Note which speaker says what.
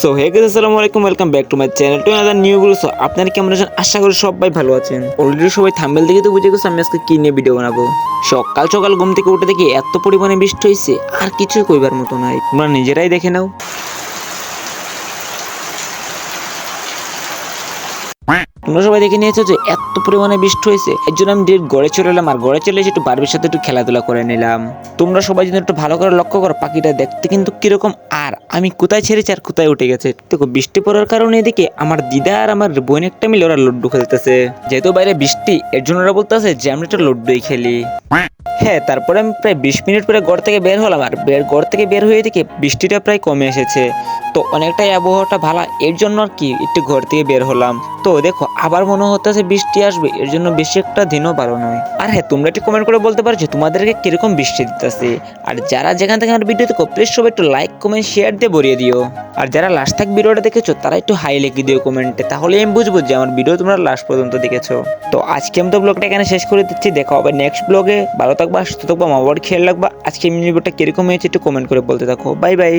Speaker 1: So hey guys, আসসালামু আলাইকুম, welcome back to my channel to another new video. So আপনারা কেমন আছেন? আশা করি সবাই ভালো আছেন। অলরেডি সবাই থাম্বনেল দেখে তো বুঝে গেছে আমি আজকে কি নিয়ে ভিডিও বানাবো। সকাল সকাল ঘুম থেকে উঠে দেখি এত পরিমাণে বৃষ্টি হয়েছে আর কিছুই কইবার মতো নাই, তোমরা নিজেরাই দেখে নাও। তোমরা সবাই দেখে নিয়েছো যে এত পরিমাণে বৃষ্টি হয়েছে, এর জন্য আমি ডিরেক্ট ঘরে চলে এলাম। আর ঘরে চলে এসে একটু বারবির সাথে একটু খেলাধুলা করে নিলাম। তোমরা সবাই যদি একটু ভালো করে লক্ষ্য করো পাখিটা দেখতে কিন্তু কিরকম, আর আমি কোথায় ছেড়েছি আর কোথায় উঠে গেছে। দেখো বৃষ্টি পড়ার কারণে এদিকে আমার দিদা আর আমার বোন একটা মিলে ওরা লুড্ডু খেলতেছে। যেহেতু বাইরে বৃষ্টি, এর জন্য ওরা বলতেছে যে আমরা একটা লুড্ডুই খেলি। হ্যাঁ, তারপরে আমি প্রায় 20 মিনিট পরে ঘর থেকে বের হলাম। আর ঘর থেকে বের হয়ে দেখি বৃষ্টিটা প্রায় কমে এসেছে, তো অনেকটাই আবহাওয়াটা ভালো। এর জন্য আর কি একটু ঘর থেকে বের হলাম। তো দেখো আবার মনে হতেছে বৃষ্টি আসবে, এর জন্য বেশি একটা দিনও ভালো নয়। আর হ্যাঁ, তোমরা একটু কমেন্ট করে বলতে পারছো তোমাদেরকে কিরকম বৃষ্টি দিতেছে। আর যারা যেখান থেকে আমার ভিডিও দেখো প্লিজ সবাই একটু লাইক কমেন্ট শেয়ার দিয়ে ভরিয়ে দিও। আর যারা লাস্ট থেকে ভিডিওটা দেখেছো তারা একটু হাই লিখে দিও কমেন্টে, তাহলে আমি বুঝবো যে আমার ভিডিও তোমরা লাস্ট পর্যন্ত দেখেছো। তো আজকে আমি তো ব্লগটা এখানে শেষ করে দিচ্ছি, দেখা হবে নেক্সট ব্লগে। ভালো থাকবা, সুস্থ থাকবা, মা বাবার খেয়াল রাখবা। আজকে ভিডিওটা কিরকম হয়েছে একটু কমেন্ট করে বলতে থাকো। Bye bye.